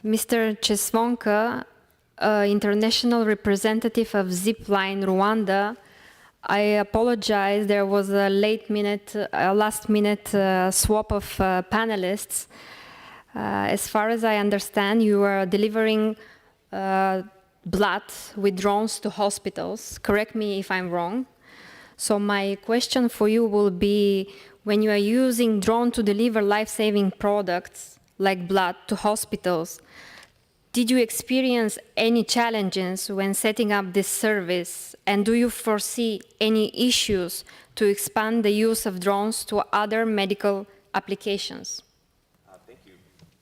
Mr. Czerwonka, international representative of Zipline Rwanda, I apologize, there was a last-minute swap of panelists. As far as I understand, you are delivering blood with drones to hospitals. Correct me if I'm wrong. So my question for you will be, when you are using drone to deliver life-saving products like blood to hospitals, did you experience any challenges when setting up this service? And do you foresee any issues to expand the use of drones to other medical applications? Thank you.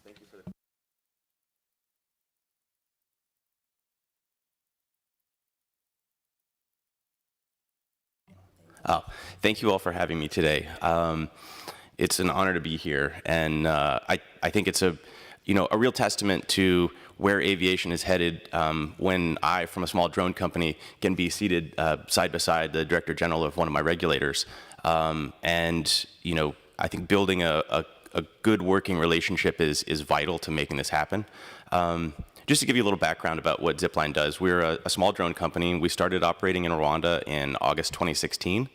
Thank you for the thank you all for having me today. It's an honor to be here, and I think it's a real testament to where aviation is headed when I, from a small drone company, can be seated side by side the Director General of one of my regulators. And I think building a good working relationship is vital to making this happen. Just to give you a little background about what Zipline does, we're a small drone company. We started operating in Rwanda in August 2016.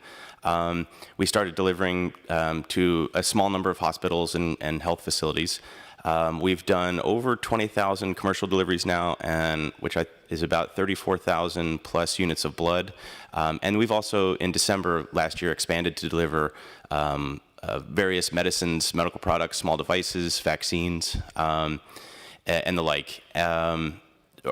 We started delivering to a small number of hospitals and health facilities. We've done over 20,000 commercial deliveries now, which is about 34,000 plus units of blood. And we've also, in December last year, expanded to deliver various medicines, medical products, small devices, vaccines, and the like.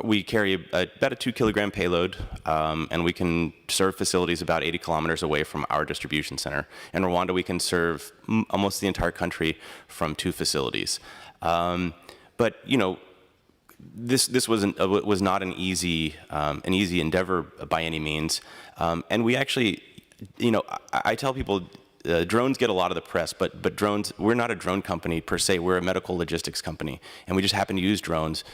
We carry about a 2-kilogram payload, and we can serve facilities about 80 kilometers away from our distribution center. In Rwanda, we can serve almost the entire country from 2 facilities. But this was not an easy endeavor by any means. And we actually, I tell people, drones get a lot of the press, but drones, we're not a drone company per se, we're a medical logistics company. And we just happen to use drones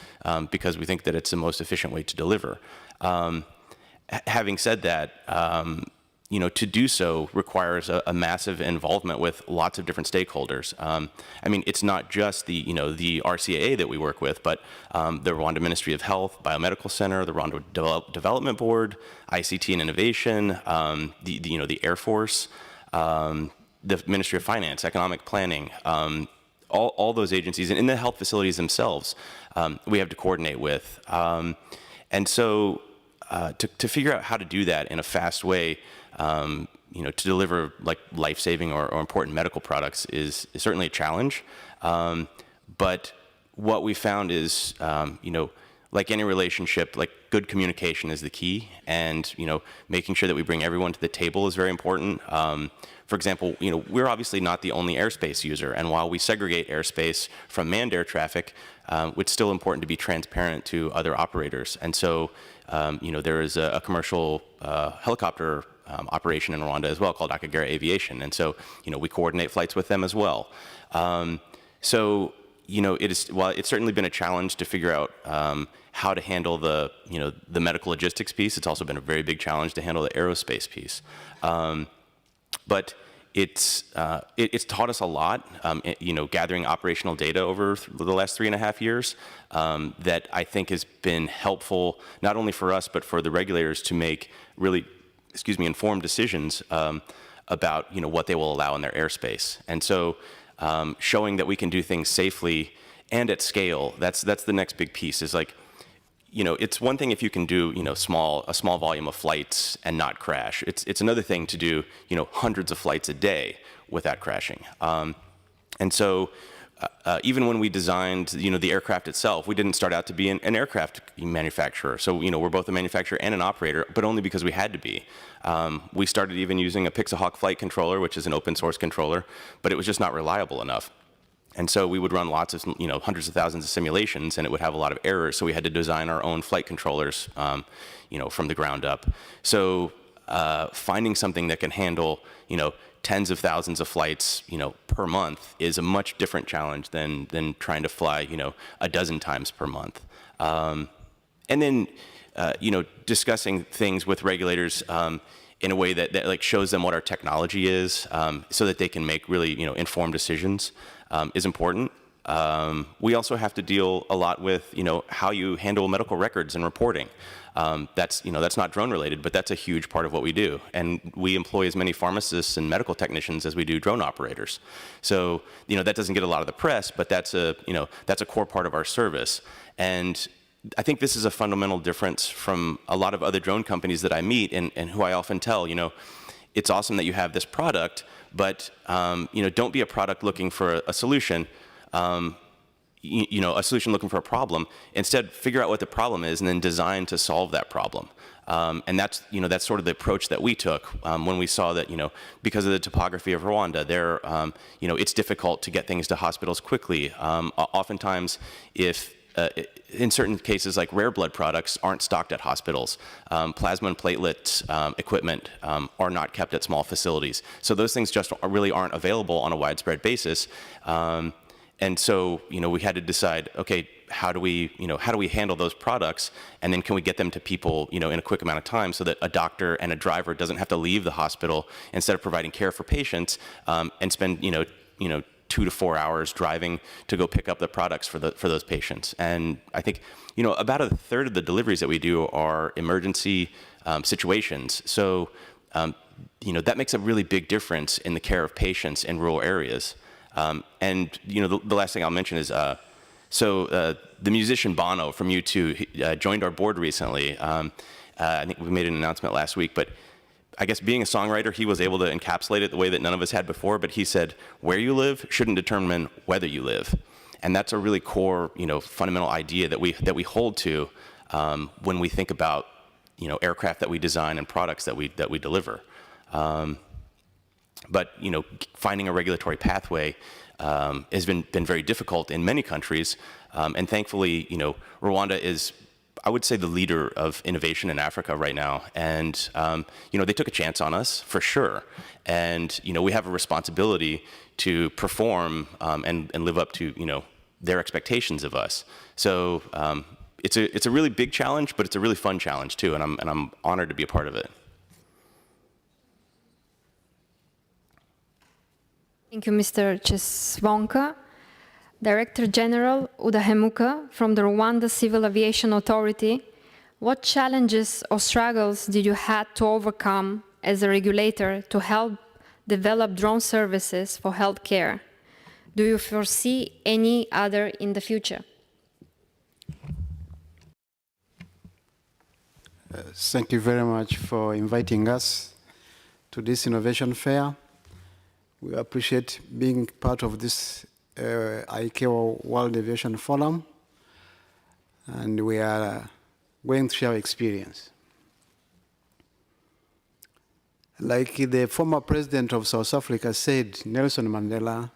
because we think that it's the most efficient way to deliver. Having said that, to do so requires a massive involvement with lots of different stakeholders. I mean, it's not just the RCAA that we work with, but the Rwanda Ministry of Health, Biomedical Center, the Rwanda Development Board, ICT and Innovation, the Air Force, the Ministry of Finance, Economic Planning, all those agencies, and in the health facilities themselves, we have to coordinate with. And so to figure out how to do that in a fast way, to deliver like life-saving or important medical products is certainly a challenge. But what we found is, like any relationship, like good communication is the key, and making sure that we bring everyone to the table is very important. For example, we're obviously not the only airspace user, and while we segregate airspace from manned air traffic, it's still important to be transparent to other operators. And so, there is a commercial helicopter operation in Rwanda as well called Rwanda Aviation, and so we coordinate flights with them as well. So while it's certainly been a challenge to figure out how to handle the medical logistics piece, it's also been a very big challenge to handle the aerospace piece. But it's taught us a lot, gathering operational data over the last 3.5 years that I think has been helpful not only for us but for the regulators to make really, informed decisions about what they will allow in their airspace. And so showing that we can do things safely and at scale, that's the next big piece. Is like, it's one thing if you can do a small volume of flights and not crash. It's another thing to do hundreds of flights a day without crashing. And so even when we designed the aircraft itself, we didn't start out to be an aircraft manufacturer. So we're both a manufacturer and an operator, but only because we had to be. We started even using a Pixahawk flight controller, which is an open source controller, but it was just not reliable enough. And so we would run lots of, hundreds of thousands of simulations, and it would have a lot of errors. So we had to design our own flight controllers, from the ground up. So finding something that can handle, tens of thousands of flights, per month is a much different challenge than trying to fly, a dozen times per month. And then, discussing things with regulators in a way that like shows them what our technology is, so that they can make really, informed decisions. Is important. We also have to deal a lot with, how you handle medical records and reporting. That's not drone related, but that's a huge part of what we do. And we employ as many pharmacists and medical technicians as we do drone operators. So, that doesn't get a lot of the press, but that's a core part of our service. And I think this is a fundamental difference from a lot of other drone companies that I meet and who I often tell, it's awesome that you have this product, but, don't be a product looking for a solution. A solution looking for a problem. Instead, figure out what the problem is and then design to solve that problem. And that's sort of the approach that we took when we saw that, because of the topography of Rwanda, it's difficult to get things to hospitals quickly. Oftentimes, in certain cases, like rare blood products aren't stocked at hospitals. Plasma and platelet equipment are not kept at small facilities. So those things just really aren't available on a widespread basis. And so, we had to decide, okay, how do we handle those products, and then can we get them to people, in a quick amount of time, so that a doctor and a driver doesn't have to leave the hospital instead of providing care for patients and spend, 2 to 4 hours driving to go pick up the products for those patients. And I think, about a third of the deliveries that we do are emergency situations. So, that makes a really big difference in the care of patients in rural areas. And the last thing I'll mention is, the musician Bono from U2 joined our board recently. I think we made an announcement last week, but I guess being a songwriter, he was able to encapsulate it the way that none of us had before. But he said, where you live shouldn't determine whether you live. And that's a really core, fundamental idea that we hold to when we think about, aircraft that we design and products that we deliver. But finding a regulatory pathway has been very difficult in many countries, and thankfully, Rwanda is, I would say, the leader of innovation in Africa right now. And they took a chance on us for sure, and we have a responsibility to perform and live up to their expectations of us. So it's a really big challenge, but it's a really fun challenge too, and I'm honored to be a part of it. Thank you, Mr. Czerwonka. Director General Udahemuka from the Rwanda Civil Aviation Authority, what challenges or struggles did you have to overcome as a regulator to help develop drone services for healthcare? Do you foresee any other in the future? Thank you very much for inviting us to this innovation fair. We appreciate being part of this ICAO World Aviation Forum, and we are going to share experience. Like the former president of South Africa said, Nelson Mandela,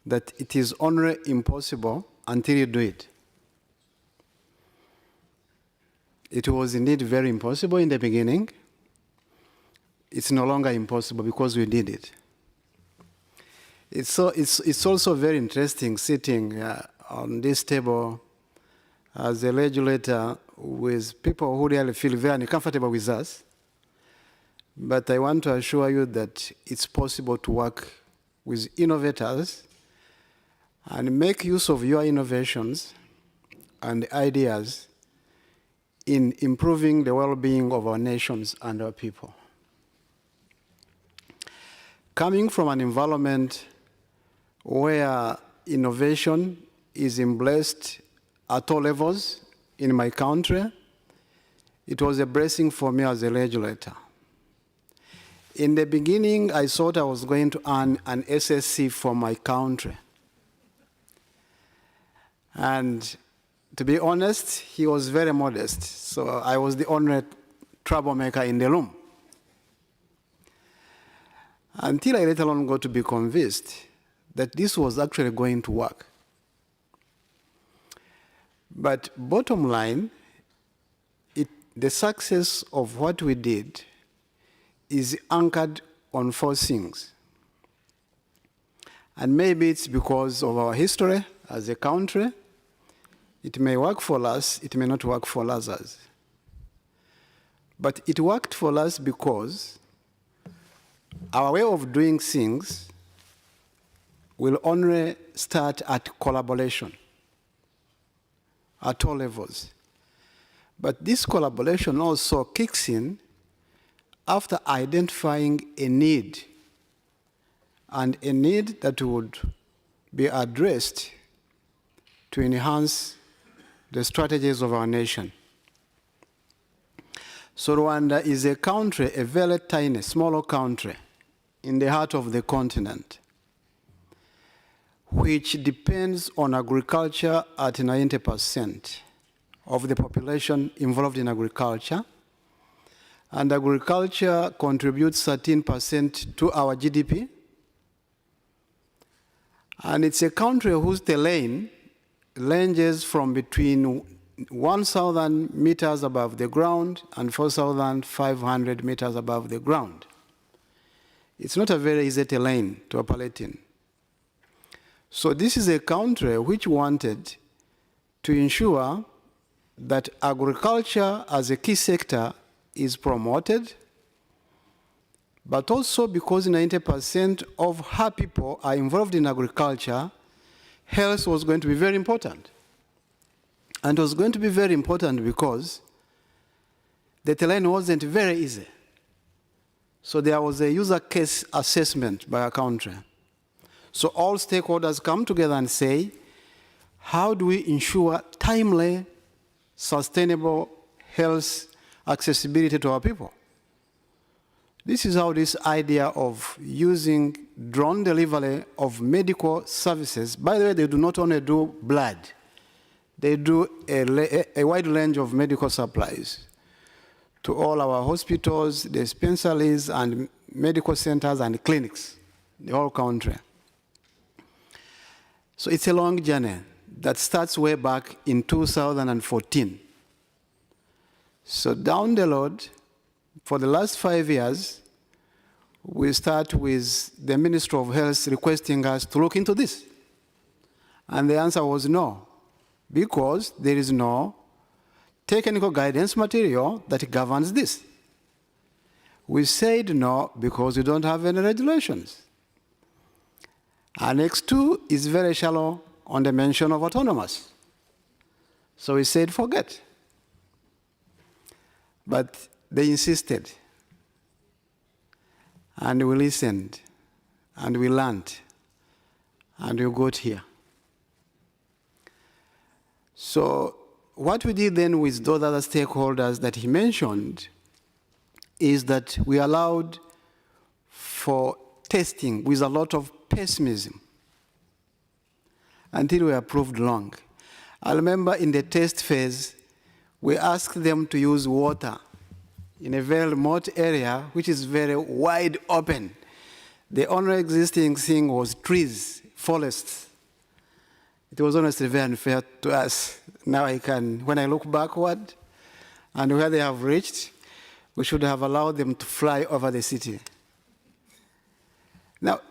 that it is only impossible until you do it. It was indeed very impossible in the beginning. It's no longer impossible because we did it. It's also very interesting sitting on this table as a regulator with people who really feel very uncomfortable with us. But I want to assure you that it's possible to work with innovators and make use of your innovations and ideas in improving the well-being of our nations and our people. Coming from an environment where innovation is embraced at all levels in my country, it was a blessing for me as a regulator. In the beginning, I thought I was going to earn an SSC for my country. And to be honest, he was very modest, so I was the only troublemaker in the room. Until I later on got to be convinced that this was actually going to work. But bottom line, the success of what we did is anchored on 4 things. And maybe it's because of our history as a country. It may work for us, it may not work for others. But it worked for us because our way of doing things will only start at collaboration at all levels. But this collaboration also kicks in after identifying a need, and a need that would be addressed to enhance the strategies of our nation. So Rwanda is a country, a very tiny, smaller country in the heart of the continent, which depends on agriculture at 90% of the population involved in agriculture. And agriculture contributes 13% to our GDP. And it's a country whose terrain ranges from between 1,000 meters above the ground and 4,500 meters above the ground. It's not a very easy terrain to operate in. So this is a country which wanted to ensure that agriculture as a key sector is promoted, but also because 90% of her people are involved in agriculture, health was going to be very important. And it was going to be very important because the terrain wasn't very easy. So there was a user case assessment by a country. So all stakeholders come together and say, how do we ensure timely, sustainable health accessibility to our people? This is how this idea of using drone delivery of medical services, by the way, they do not only do blood, they do a wide range of medical supplies to all our hospitals, dispensaries, and medical centers and clinics, the whole country. So it's a long journey that starts way back in 2014. So down the road, for the last 5 years, we start with the Ministry of Health requesting us to look into this. And the answer was no, because there is no technical guidance material that governs this. We said no because we don't have any regulations. Annex 2 is very shallow on the mention of autonomous. So we said forget. But they insisted. And we listened. And we learned. And we got here. So what we did then with those other stakeholders that he mentioned is that we allowed for testing with a lot of pessimism until we were proved wrong. I remember in the test phase, we asked them to use water in a very remote area, which is very wide open. The only existing thing was trees, forests. It was honestly very unfair to us. Now when I look backward and where they have reached, we should have allowed them to fly over the city. Now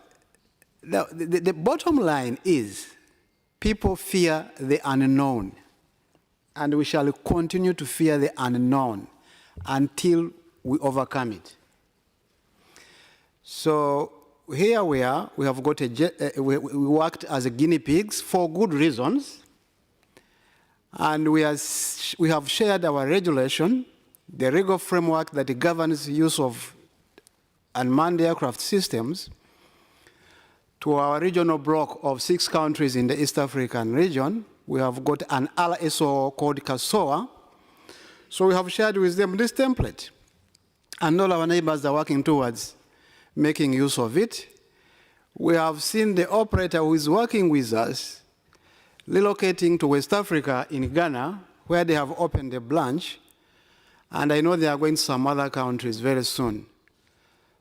the bottom line is people fear the unknown, and we shall continue to fear the unknown until we overcome it. So here we are. We have got we worked as guinea pigs for good reasons, and we have shared our regulation, the legal framework that governs the use of unmanned aircraft systems, to our regional bloc of 6 countries in the East African region. We have got an RSO called CASOA. So we have shared with them this template. And all our neighbors are working towards making use of it. We have seen the operator who is working with us relocating to West Africa in Ghana, where they have opened a branch. And I know they are going to some other countries very soon.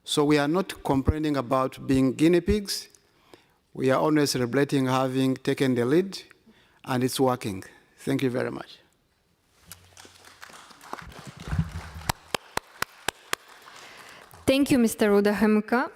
So we are not complaining about being guinea pigs. We are only celebrating having taken the lead, and it's working. Thank you very much. Thank you, Mr. Udahemuka.